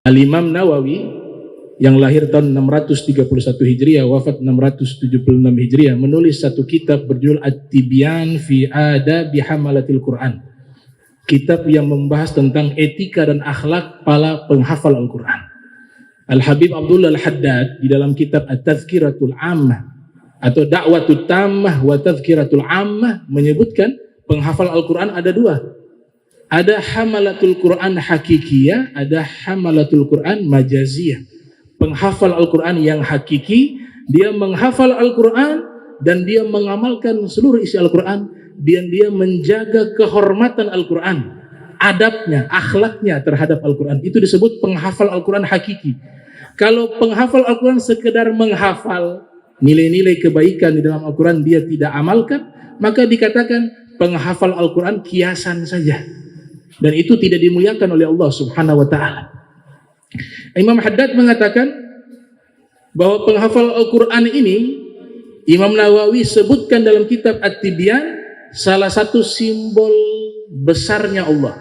Al-Imam Nawawi yang lahir tahun 631 Hijriah, wafat 676 Hijriah, menulis satu kitab berjudul At-Tibyan fi Adabi Hamalatil Quran. Kitab yang membahas tentang etika dan akhlak para penghafal Al-Quran. Al-Habib Abdullah Al-Haddad di dalam kitab At-Tazkiratul Ammah atau Da'watul Tammah wa Tazkiratul Ammah menyebutkan penghafal Al-Quran ada dua. Ada hamalatul Quran hakikiyah, ada hamalatul Quran majaziyah. Penghafal Al-Quran yang hakiki, dia menghafal Al-Quran dan dia mengamalkan seluruh isi Al-Quran, dan dia menjaga kehormatan Al-Quran, adabnya, akhlaknya terhadap Al-Quran. Itu disebut penghafal Al-Quran hakiki. Kalau penghafal Al-Quran sekedar menghafal nilai-nilai kebaikan di dalam Al-Quran, dia tidak amalkan, maka dikatakan penghafal Al-Quran kiasan saja. Dan itu tidak dimuliakan oleh Allah Subhanahu wa ta'ala. Imam Haddad mengatakan bahwa penghafal Al-Quran ini, Imam Nawawi sebutkan dalam kitab At-Tibyan, salah satu simbol besarnya Allah.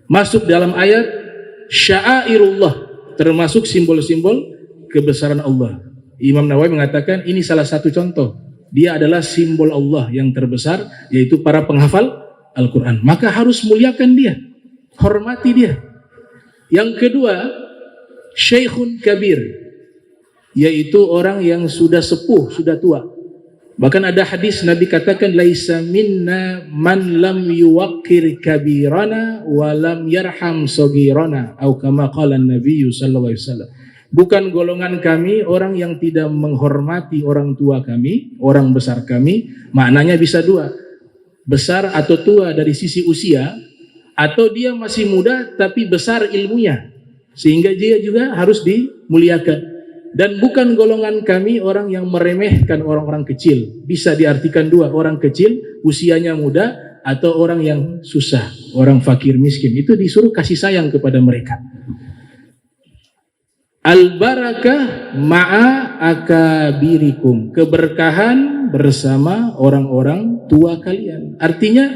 Masuk dalam ayat sya'airullah, termasuk simbol-simbol kebesaran Allah. Imam Nawawi mengatakan ini salah satu contoh. Dia adalah simbol Allah yang terbesar, yaitu para penghafal Al-Quran. Maka harus muliakan dia, hormati dia. Yang kedua, Syekhun Kabir, yaitu orang yang sudah sepuh, sudah tua. Bahkan ada hadis Nabi katakan, laisa minna man lam yuwaqqir kabirana wa lam yarham saghirana, atau kama qala Nabi sallallahu alaihi wasallam. Bukan golongan kami orang yang tidak menghormati orang tua kami, orang besar kami. Maknanya bisa dua, besar atau tua dari sisi usia, atau dia masih muda tapi besar ilmunya, sehingga dia juga harus dimuliakan. Dan bukan golongan kami orang yang meremehkan orang-orang kecil. Bisa diartikan dua, orang kecil usianya muda, atau orang yang susah, orang fakir miskin, itu disuruh kasih sayang kepada mereka. Al-barakah ma'a akabirikum, keberkahan bersama orang-orang tua kalian. Artinya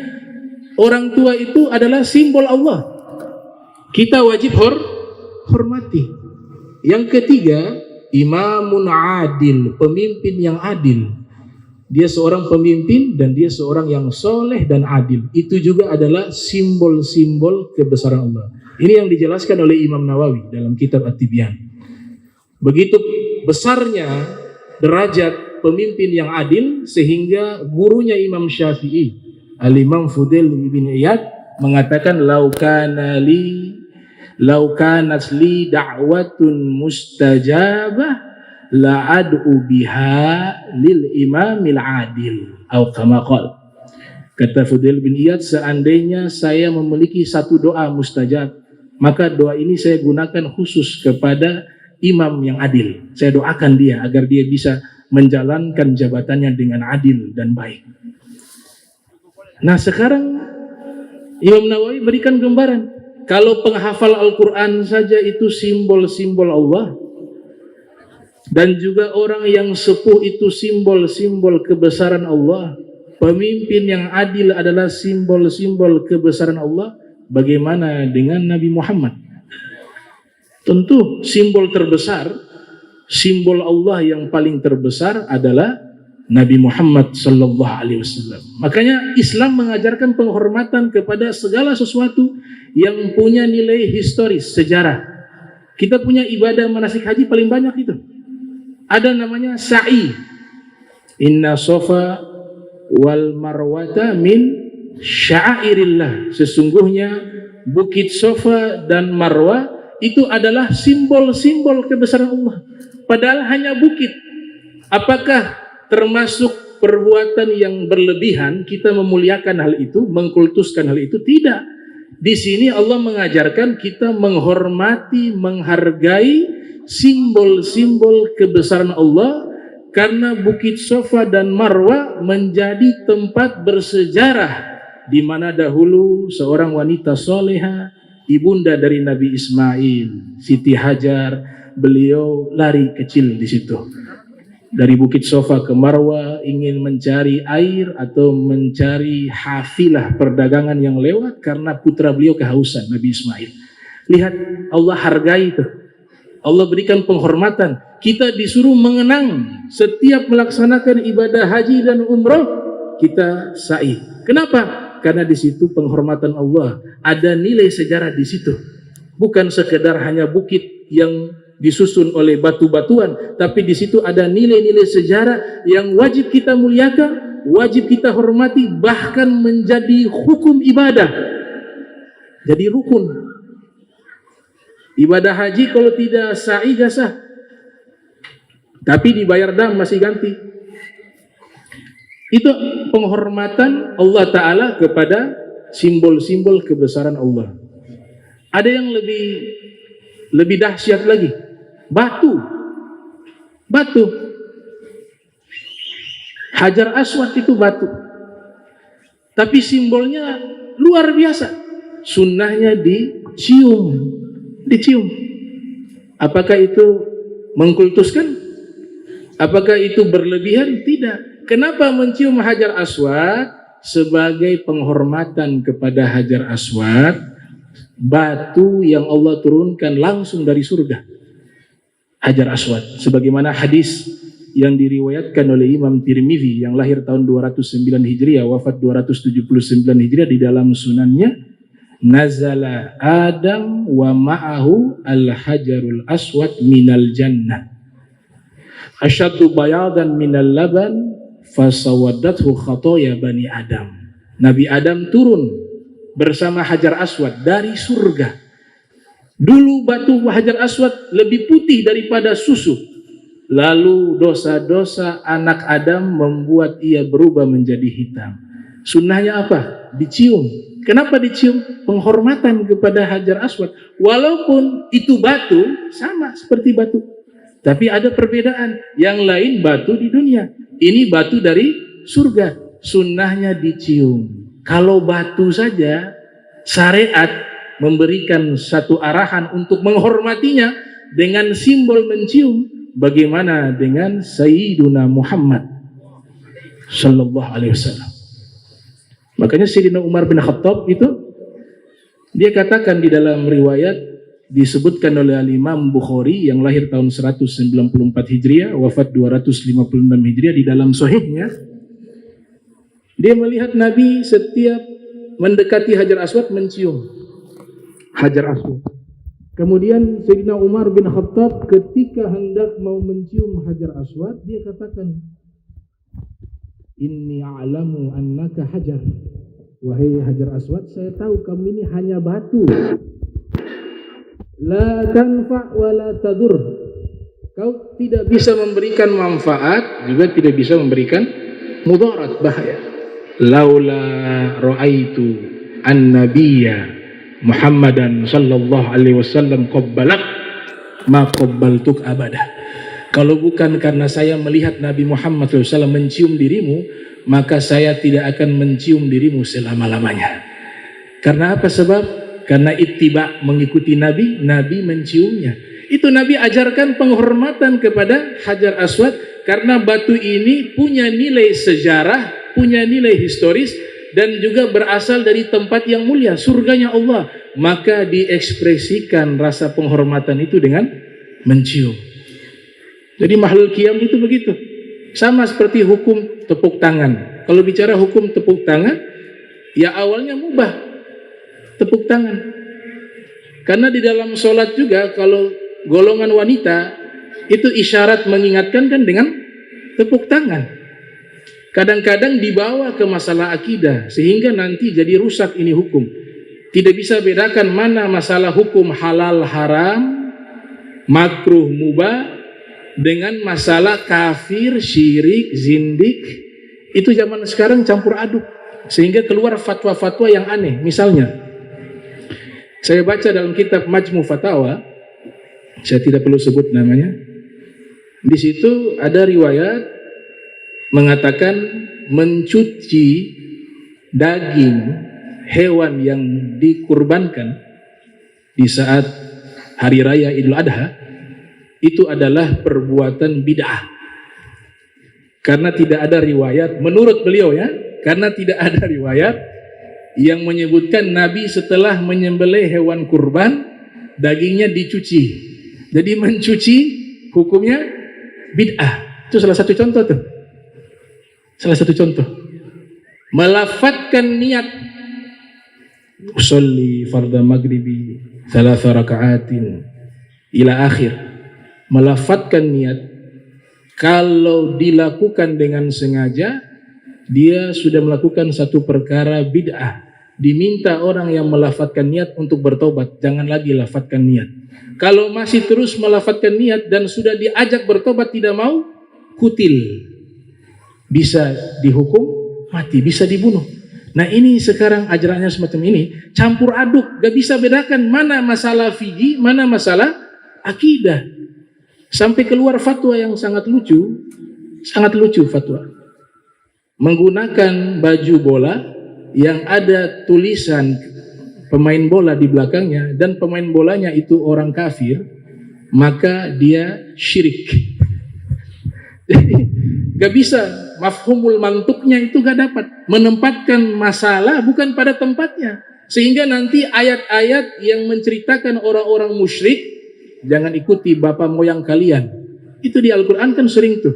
orang tua itu adalah simbol Allah, kita wajib hormati. Yang ketiga, imamun adil, pemimpin yang adil. Dia seorang pemimpin dan dia seorang yang soleh dan adil. Itu juga adalah simbol-simbol kebesaran Allah. Ini yang dijelaskan oleh Imam Nawawi dalam kitab At-Tibyan. Begitu besarnya derajat pemimpin yang adil, sehingga gurunya Imam Syafi'i, Al-Imam Fudail bin Iyad, mengatakan laukanat li da'watun mustajabah la'ad'u biha lil imamil adil, atau kama qala. Kata Fudail bin Iyad, seandainya saya memiliki satu doa mustajab, maka doa ini saya gunakan khusus kepada imam yang adil. Saya doakan dia agar dia bisa menjalankan jabatannya dengan adil dan baik. Nah, sekarang Imam Nawawi berikan gambaran, kalau penghafal Al-Quran saja itu simbol-simbol Allah, dan juga orang yang sepuh itu simbol-simbol kebesaran Allah, pemimpin yang adil adalah simbol-simbol kebesaran Allah, bagaimana dengan Nabi Muhammad? Tentu simbol terbesar, simbol Allah yang paling terbesar adalah Nabi Muhammad sallallahu alaihi wasallam. Makanya Islam mengajarkan penghormatan kepada segala sesuatu yang punya nilai historis, sejarah. Kita punya ibadah manasik haji paling banyak itu. Ada namanya sa'i. Inna Safa wal Marwata min sya'airillah. Sesungguhnya Bukit Safa dan Marwah itu adalah simbol-simbol kebesaran Allah. Padahal hanya bukit. Apakah termasuk perbuatan yang berlebihan kita memuliakan hal itu, mengkultuskan hal itu? Tidak. Di sini Allah mengajarkan kita menghormati, menghargai simbol-simbol kebesaran Allah, karena Bukit Safa dan Marwah menjadi tempat bersejarah di mana dahulu seorang wanita soleha, ibunda dari Nabi Ismail, Siti Hajar, beliau lari kecil di situ. Dari Bukit Safa ke Marwah ingin mencari air atau mencari hafilah perdagangan yang lewat, karena putra beliau kehausan, Nabi Ismail. Lihat, Allah hargai itu. Allah berikan penghormatan. Kita disuruh mengenang setiap melaksanakan ibadah haji dan umrah, kita sa'i. Kenapa? Karena di situ penghormatan Allah, ada nilai sejarah di situ. Bukan sekedar hanya bukit yang disusun oleh batu-batuan, tapi di situ ada nilai-nilai sejarah yang wajib kita muliakan, wajib kita hormati, bahkan menjadi hukum ibadah. Jadi rukun. Ibadah haji kalau tidak sa'i gak sah. Tapi dibayar dam masih ganti. Itu penghormatan Allah Ta'ala kepada simbol-simbol kebesaran Allah. Ada yang lebih dahsyat lagi. Batu. Hajar Aswad itu batu. Tapi simbolnya luar biasa. Sunnahnya dicium. Apakah itu mengkultuskan? Apakah itu berlebihan? Tidak. Kenapa mencium Hajar Aswad? Sebagai penghormatan kepada Hajar Aswad, batu yang Allah turunkan langsung dari surga. Hajar Aswad, sebagaimana hadis yang diriwayatkan oleh Imam Tirmidzi yang lahir tahun 209 Hijriah, wafat 279 Hijriah, di dalam sunannya, nazala Adam wa ma'ahu al-hajarul aswad minal jannah asyaddu bayadan minal laban fasawadathu khatoya bani Adam. Nabi Adam turun bersama Hajar Aswad dari surga. Dulu batu Hajar Aswad lebih putih daripada susu. Lalu dosa-dosa anak Adam membuat ia berubah menjadi hitam. Sunnahnya apa? Dicium. Kenapa dicium? Penghormatan kepada Hajar Aswad. Walaupun itu batu, sama seperti batu. Tapi ada perbedaan. Yang lain batu di dunia. Ini batu dari surga. Sunnahnya dicium. Kalau batu saja, syariat memberikan satu arahan untuk menghormatinya dengan simbol mencium. Bagaimana dengan Sayyiduna Muhammad Sallallahu Alaihi Wasallam? Makanya Sayyidina Umar bin Khattab itu, dia katakan di dalam riwayat, disebutkan oleh Al-Imam Bukhari yang lahir tahun 194 Hijriah, wafat 256 Hijriah, di dalam sahihnya, dia melihat Nabi setiap mendekati Hajar Aswad mencium Hajar Aswad. Kemudian Sayyidina Umar bin Khattab ketika hendak mau mencium Hajar Aswad, dia katakan, inni a'lamu annaka hajar. Wahai Hajar Aswad, saya tahu kamu ini hanya batu. La tanfa' wa la tadur. Kau tidak bisa memberikan manfaat, juga tidak bisa memberikan mudarat, bahaya. Laula ra'aitu an-nabiyya Muhammadan sallallahu alaihi wasallam qabbalak ma qabbaltuk abada. Kalau bukan karena saya melihat Nabi Muhammad SAW mencium dirimu, maka saya tidak akan mencium dirimu selama-lamanya. Karena apa sebab? Karena ittiba, mengikuti Nabi, Nabi menciumnya. Itu Nabi ajarkan penghormatan kepada Hajar Aswad, karena batu ini punya nilai sejarah, punya nilai historis, dan juga berasal dari tempat yang mulia, surganya Allah. Maka diekspresikan rasa penghormatan itu dengan mencium. Jadi makhlul qiyam itu begitu. Sama seperti hukum tepuk tangan. Kalau bicara hukum tepuk tangan, ya awalnya mubah tepuk tangan. Karena di dalam sholat juga, kalau golongan wanita itu isyarat mengingatkan kan dengan tepuk tangan. Kadang-kadang dibawa ke masalah akidah, sehingga nanti jadi rusak ini hukum. Tidak bisa bedakan mana masalah hukum halal haram, makruh mubah, dengan masalah kafir, syirik, zindik. Itu zaman sekarang campur aduk, sehingga keluar fatwa-fatwa yang aneh. Misalnya, saya baca dalam kitab Majmu Fatawa, saya tidak perlu sebut namanya, di situ ada riwayat mengatakan mencuci daging hewan yang dikurbankan di saat hari raya Idul Adha itu adalah perbuatan bid'ah. Karena tidak ada riwayat, menurut beliau ya, karena tidak ada riwayat yang menyebutkan Nabi setelah menyembelih hewan kurban dagingnya dicuci. Jadi mencuci hukumnya bid'ah. Itu salah satu contoh tuh. Salah satu contoh. Melafatkan niat usolli fardha maghribi 3 raka'atin ila akhir. Melafatkan niat kalau dilakukan dengan sengaja dia sudah melakukan satu perkara bid'ah. Diminta orang yang melafatkan niat untuk bertobat, jangan lagi lafatkan niat. Kalau masih terus melafatkan niat dan sudah diajak bertobat tidak mau, kutil. Bisa dihukum mati, bisa dibunuh. Nah ini sekarang ajarannya semacam ini, campur aduk, gak bisa bedakan mana masalah fikih, mana masalah akidah. Sampai keluar fatwa yang sangat lucu fatwa. Menggunakan baju bola yang ada tulisan pemain bola di belakangnya dan pemain bolanya itu orang kafir, maka dia syirik. Jadi gak bisa, mafhumul mantuknya itu gak dapat, menempatkan masalah bukan pada tempatnya, sehingga nanti ayat-ayat yang menceritakan orang-orang musyrik, jangan ikuti bapak moyang kalian, itu di Al-Quran kan sering tuh,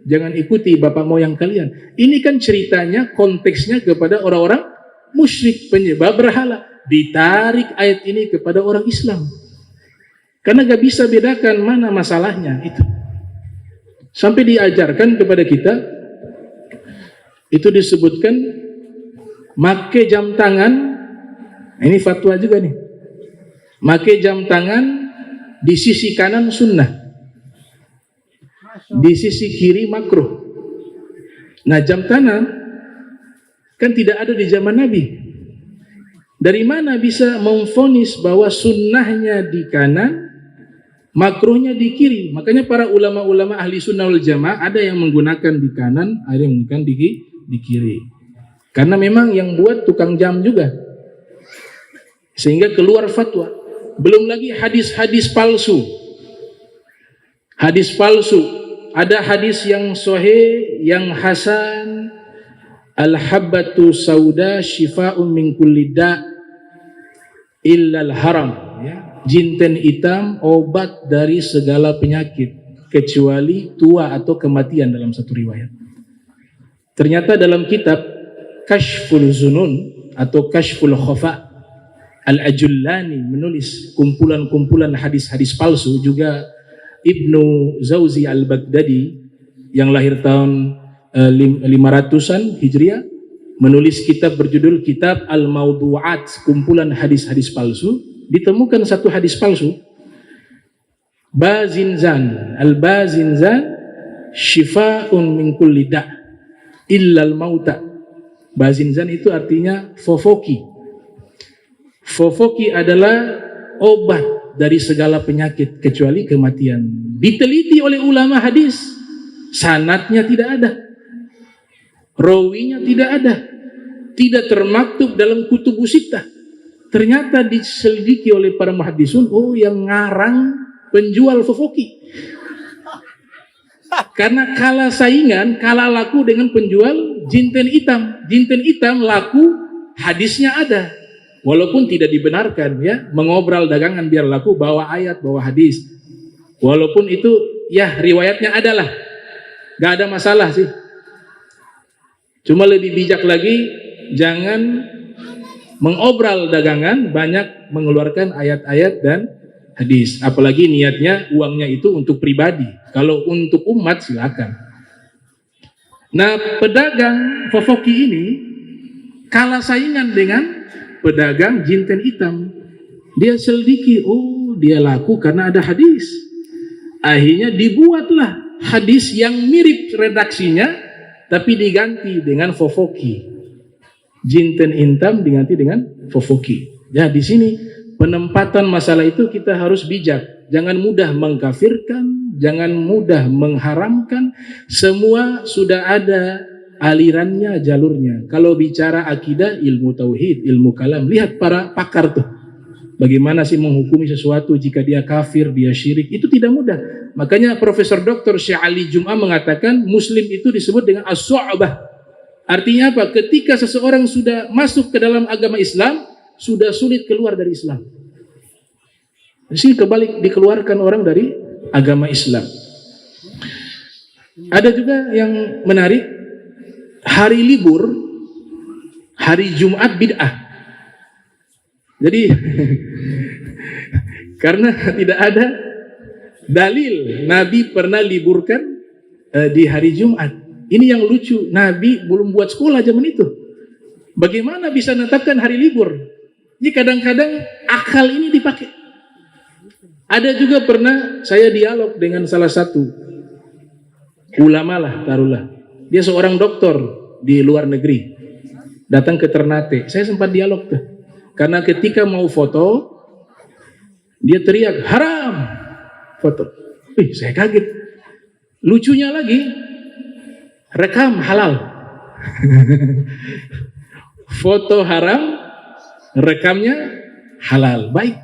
jangan ikuti bapak moyang kalian. Ini kan ceritanya, konteksnya kepada orang-orang musyrik, penyembah berhala. Ditarik ayat ini kepada orang Islam, karena gak bisa bedakan mana masalahnya itu. Sampai diajarkan kepada kita, itu disebutkan make jam tangan, ini fatwa juga nih, make jam tangan di sisi kanan sunnah, di sisi kiri makruh. Nah jam tangan kan tidak ada di zaman Nabi. Dari mana bisa memvonis bahwa sunnahnya di kanan, makruhnya di kiri? Makanya para ulama-ulama ahli sunnah wal jamaah ada yang menggunakan di kanan, ada yang menggunakan di kiri. Karena memang yang buat tukang jam juga, sehingga keluar fatwa. Belum lagi hadis-hadis palsu. Hadis palsu, ada hadis yang sahih, yang hasan, al-habbatu sauda shifa'un min kulli da' illal haram, ya. Jinten hitam obat dari segala penyakit kecuali tua atau kematian dalam satu riwayat. Ternyata dalam kitab Kashful Zunun atau Kashful Khafa, Al-Ajullani menulis kumpulan-kumpulan hadis-hadis palsu. Juga Ibnu Zawzi Al-Baghdadi yang lahir tahun 500-an Hijriah menulis kitab berjudul Kitab Al-Mawdu'at, kumpulan hadis-hadis palsu. Ditemukan satu hadis palsu, Bazinzan, al-bazinzan syifa'un min kulli da' illal mauta. Bazinzan itu artinya fofoki. Fofoki adalah obat dari segala penyakit kecuali kematian. Diteliti oleh ulama hadis, sanadnya tidak ada, rawinya tidak ada, tidak termaktub dalam kutubus sittah. Ternyata diselidiki oleh para muhaddisun, oh yang ngarang penjual fofoki. Karena kalah saingan, kalah laku dengan penjual jinten hitam. Jinten hitam laku, hadisnya ada. Walaupun tidak dibenarkan, ya, mengobral dagangan biar laku, bawa ayat, bawa hadis. Walaupun itu, ya riwayatnya adalah, gak ada masalah sih. Cuma lebih bijak lagi, jangan mengobral dagangan, banyak mengeluarkan ayat-ayat dan hadis. Apalagi niatnya uangnya itu untuk pribadi. Kalau untuk umat silakan. Nah, pedagang fofoki ini kalah saingan dengan pedagang jinten hitam. Dia selidiki, oh dia laku karena ada hadis. Akhirnya dibuatlah hadis yang mirip redaksinya, tapi diganti dengan fofoki. Jinten hitam diganti dengan fofoki. Ya, di sini penempatan masalah itu kita harus bijak. Jangan mudah mengkafirkan, jangan mudah mengharamkan. Semua sudah ada alirannya, jalurnya. Kalau bicara akidah, ilmu tauhid, ilmu kalam, lihat para pakar tuh. Bagaimana sih menghukumi sesuatu jika dia kafir, dia syirik, itu tidak mudah. Makanya Profesor Dr. Syekh Ali Jum'ah mengatakan muslim itu disebut dengan as-su'bah. Artinya apa? Ketika seseorang sudah masuk ke dalam agama Islam, sudah sulit keluar dari Islam. Di sini kebalik, dikeluarkan orang dari agama Islam. Ada juga yang menarik, hari libur, hari Jumat bid'ah. Jadi karena tidak ada dalil Nabi pernah liburkan di hari Jumat. Ini yang lucu, Nabi belum buat sekolah zaman itu. Bagaimana bisa menetapkan hari libur? Jadi kadang-kadang akal ini dipakai. Ada juga pernah saya dialog dengan salah satu ulama lah, taruhlah. Dia seorang dokter di luar negeri. Datang ke Ternate. Saya sempat dialog tuh. Karena ketika mau foto, dia teriak, haram foto. Saya kaget. Lucunya lagi, rekam halal. Foto haram, rekamnya halal. Baik.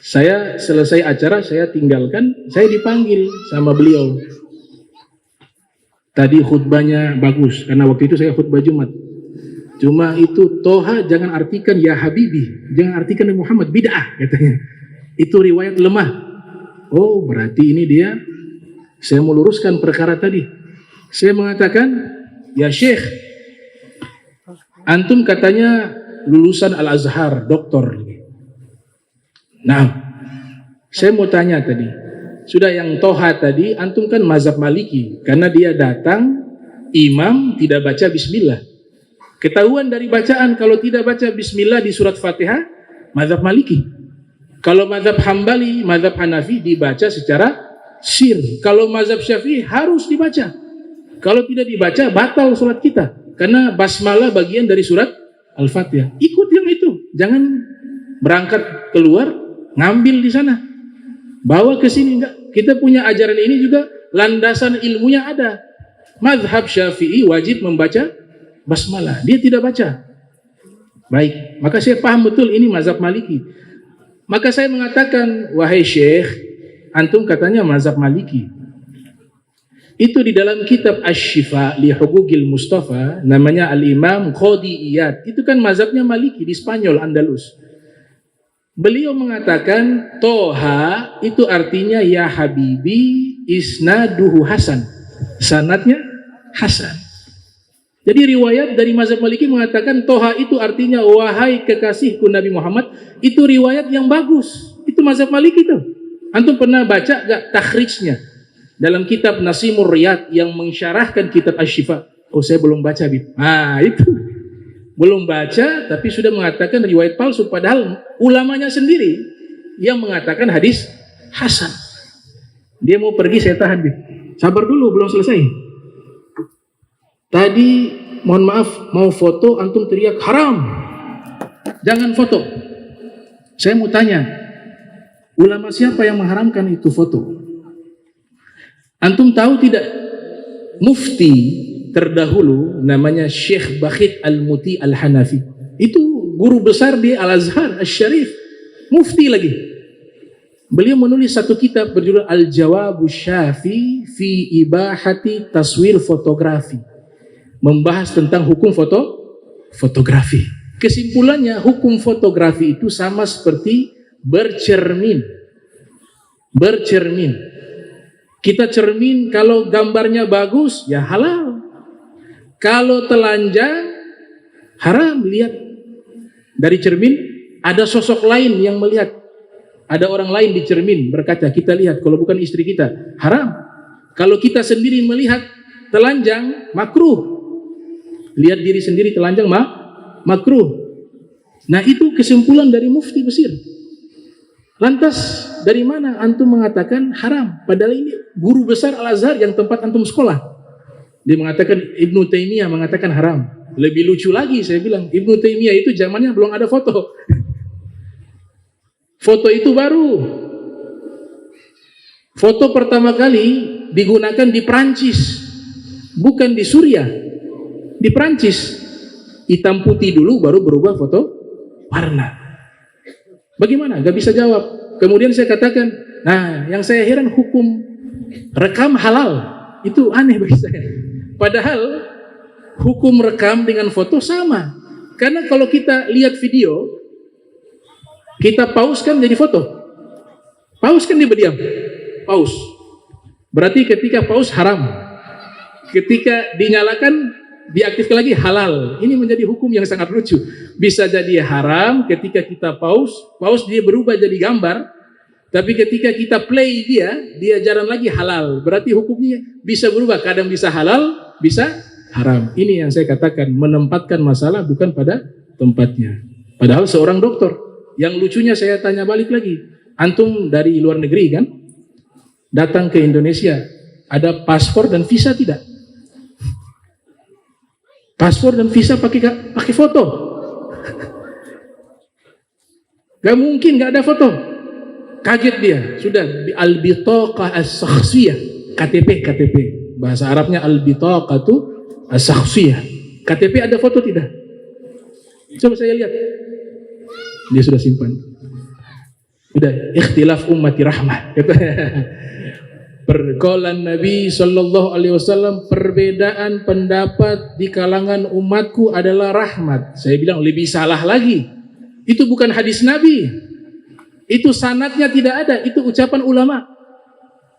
Saya selesai acara, saya tinggalkan, saya dipanggil sama beliau. Tadi khutbahnya bagus, karena waktu itu saya khutbah Jumat. Cuma itu toha jangan artikan ya Habibi, jangan artikan ya Muhammad, bid'ah katanya. Itu riwayat lemah. Oh, berarti ini dia. Saya mau luruskan perkara tadi. Saya mengatakan, ya Syekh, antum katanya lulusan Al-Azhar, doktor. Nah, saya mau tanya tadi, sudah yang toha tadi, antum kan mazhab Maliki, karena dia datang, imam tidak baca bismillah. Ketahuan dari bacaan, kalau tidak baca bismillah di surat Fatihah, mazhab Maliki. Kalau mazhab Hambali, mazhab Hanafi dibaca secara sir. Kalau mazhab Syafi'i harus dibaca. Kalau tidak dibaca, batal surat kita. Karena basmalah bagian dari surat Al-Fatihah. Ikut yang itu, jangan berangkat keluar, ngambil di sana, bawa ke sini. Enggak. Kita punya ajaran ini juga landasan ilmunya ada. Mazhab Syafi'i wajib membaca basmalah, dia tidak baca. Baik, maka saya paham betul ini mazhab Maliki. Maka saya mengatakan, wahai Syekh, antum katanya mazhab Maliki. Itu di dalam kitab Asy-Syifa li Hugugil Mustafa, namanya Al-Imam Qadi Iyad. Itu kan mazhabnya Maliki di Spanyol, Andalus. Beliau mengatakan toha itu artinya ya habibi isnaduhu hasan, sanadnya hasan. Jadi riwayat dari mazhab Maliki mengatakan toha itu artinya wahai kekasihku Nabi Muhammad, itu riwayat yang bagus. Itu mazhab Maliki itu. Antum pernah baca gak takhrijnya dalam kitab Nasimur Riyad yang mensyarahkan kitab Asy-Syifa? Oh, saya belum baca, Bib. Nah, itu belum baca, tapi sudah mengatakan riwayat palsu, padahal ulamanya sendiri yang mengatakan hadis hasan. Dia mau pergi, saya tahan. Sabar dulu, belum selesai. Tadi, mohon maaf, mau foto, antum teriak haram, jangan foto. Saya mau tanya, ulama siapa yang mengharamkan itu foto? Antum tahu tidak, mufti terdahulu namanya Syekh Bakhit Al-Muti Al-Hanafi. Itu guru besar di Al-Azhar Asy-Syarif, mufti lagi. Beliau menulis satu kitab berjudul Al-Jawabu Syafi fi Ibahati Taswir Fotografi, membahas tentang hukum fotografi. Kesimpulannya, hukum fotografi itu sama seperti bercermin. Kita cermin, kalau gambarnya bagus ya halal, kalau telanjang haram. Lihat dari cermin, ada sosok lain yang melihat, ada orang lain di cermin berkata, kita lihat, kalau bukan istri kita haram. Kalau kita sendiri melihat telanjang makruh, lihat diri sendiri telanjang makruh. Nah, itu kesimpulan dari mufti Mesir. Lantas dari mana antum mengatakan haram? Padahal ini guru besar Al-Azhar yang tempat antum sekolah. Dia mengatakan, Ibnu Taimiyah mengatakan haram. Lebih lucu lagi, saya bilang, Ibnu Taimiyah itu zamannya belum ada foto. Foto itu baru. Foto pertama kali digunakan di Prancis, bukan di Suriah. Di Prancis, hitam putih dulu, baru berubah foto warna. Bagaimana? Gak bisa jawab. Kemudian saya katakan, nah, yang saya heran hukum rekam halal. Itu aneh bagi saya. Padahal hukum rekam dengan foto sama. Karena kalau kita lihat video, Kita pause kan jadi foto. Pause kan dia berdiam. Pause. Berarti ketika pause haram. Ketika dinyalakan, diaktifkan lagi halal. Ini menjadi hukum yang sangat lucu. Bisa jadi haram ketika kita pause dia berubah jadi gambar. Tapi ketika kita play dia jalan lagi halal. Berarti hukumnya bisa berubah. Kadang bisa halal, bisa haram. Ini yang saya katakan, menempatkan masalah bukan pada tempatnya. Padahal seorang dokter. Yang lucunya saya tanya balik lagi. Antum dari luar negeri kan? Datang ke Indonesia. Ada paspor dan visa tidak? Paspor dan visa pakai foto. Gak mungkin gak ada foto. Kaget dia. Sudah al-bitaqah as-sakhsiyah. KTP. Bahasa Arabnya al-bitaqatu as-sakhsiyah. KTP ada foto tidak? Coba saya lihat. Dia sudah simpan. Sudah ikhtilaf ummati rahmah. Pergaulan Nabi Shallallahu Alaihi Wasallam, perbedaan pendapat di kalangan umatku adalah rahmat. Saya bilang lebih salah lagi. Itu bukan hadis Nabi. Itu sanadnya tidak ada. Itu ucapan ulama.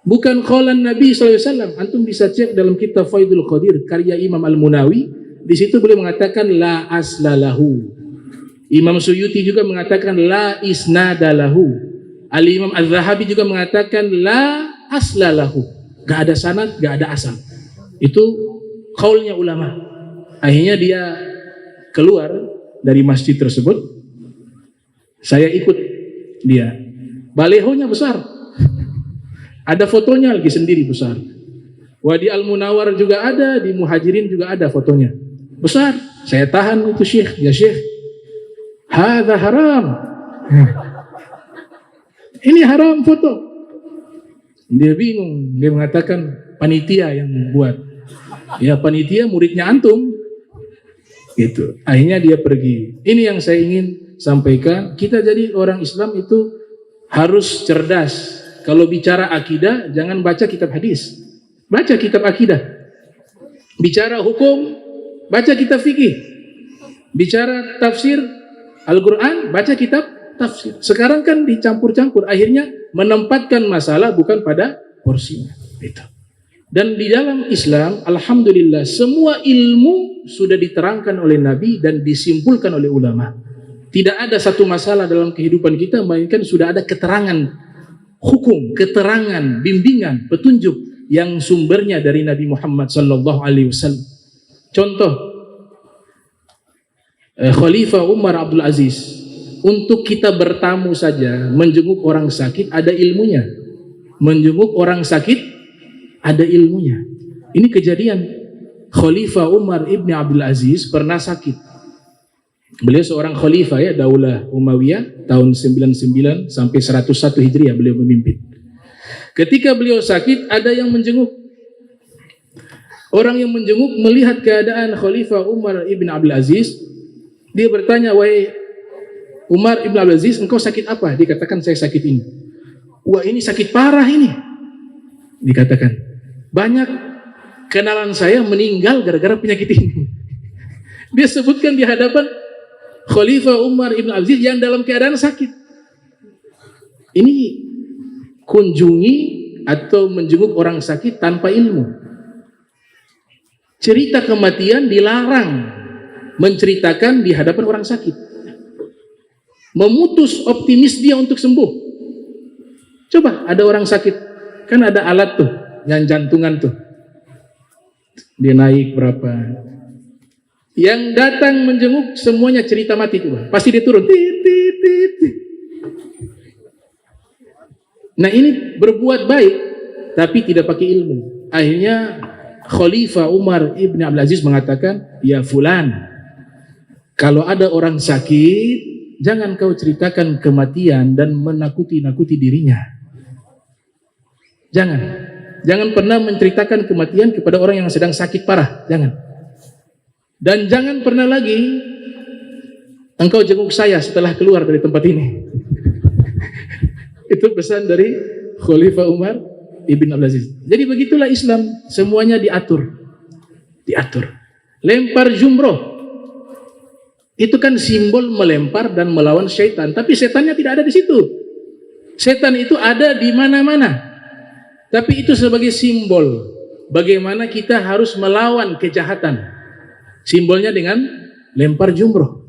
Bukan qaulan Nabi Shallallahu Alaihi Wasallam. Antum bisa cek dalam kitab Faidul Qadir karya Imam Al-Munawi. Di situ beliau mengatakan la aslalahu. Imam Suyuti juga mengatakan la isnadalahu. Al-Imam Az-Zahabi juga mengatakan la aslalahu. Gak ada sanad, gak ada asal. Itu qaulnya ulama. Akhirnya dia keluar dari masjid tersebut. Saya ikut dia. Balehonya besar. Ada fotonya lagi sendiri besar. Wah, di Al-Munawar juga ada, di Muhajirin juga ada fotonya. Besar. Saya tahan itu Syekh. Ya Syekh, hadza haram. Ini haram foto. Dia bingung. Dia mengatakan panitia yang buat. Ya panitia muridnya antum. Gitu. Akhirnya dia pergi. Ini yang saya ingin sampaikan. Kita jadi orang Islam itu harus cerdas. Kalau bicara akidah, jangan baca kitab hadis. Baca kitab akidah. Bicara hukum, baca kitab fikih. Bicara tafsir Al-Quran, baca kitab tafsir. Sekarang kan dicampur-campur, akhirnya menempatkan masalah bukan pada porsinya. Itu. Dan di dalam Islam, alhamdulillah, semua ilmu sudah diterangkan oleh Nabi dan disimpulkan oleh ulama. Tidak ada satu masalah dalam kehidupan kita, melainkan sudah ada keterangan hukum, keterangan, bimbingan, petunjuk yang sumbernya dari Nabi Muhammad SAW. Contoh, Khalifah Umar Abdul Aziz, untuk kita bertamu saja, menjenguk orang sakit ada ilmunya. Menjenguk orang sakit ada ilmunya. Ini kejadian. Khalifah Umar ibn Abdul Aziz pernah sakit. Beliau seorang khalifah ya, Daulah Umayyah tahun 99 sampai 101 Hijriah beliau memimpin. Ketika beliau sakit, ada yang menjenguk. Orang yang menjenguk melihat keadaan Khalifah Umar ibn Abdul Aziz. Dia bertanya, wahai Umar ibn Abdul Aziz, engkau sakit apa? Dikatakan, saya sakit ini. Wah, ini sakit parah ini. Dikatakan, banyak kenalan saya meninggal gara-gara penyakit ini. Dia sebutkan di hadapan Khalifah Umar ibn Abdul Aziz yang dalam keadaan sakit. Ini kunjungi atau menjenguk orang sakit tanpa ilmu. Cerita kematian dilarang menceritakan di hadapan orang sakit. Memutus optimis dia untuk sembuh. Coba ada orang sakit, kan ada alat tuh, yang jantungan tuh. Dia naik berapa. Yang datang menjenguk semuanya cerita mati tuh. Pasti dia turun. Nah, ini berbuat baik tapi tidak pakai ilmu. Akhirnya Khalifah Umar ibn Abdul Aziz mengatakan, ya fulan, kalau ada orang sakit, jangan kau ceritakan kematian dan menakuti-nakuti dirinya. Jangan pernah menceritakan kematian kepada orang yang sedang sakit parah. Jangan. Dan jangan pernah lagi engkau jenguk saya setelah keluar dari tempat ini. Itu pesan dari Khalifah Umar ibn Abdul Aziz. Jadi begitulah Islam, semuanya diatur. Lempar jumroh. Itu kan simbol melempar dan melawan syaitan, tapi setannya tidak ada di situ. Setan itu ada di mana-mana. Tapi itu sebagai simbol bagaimana kita harus melawan kejahatan. Simbolnya dengan lempar jumroh.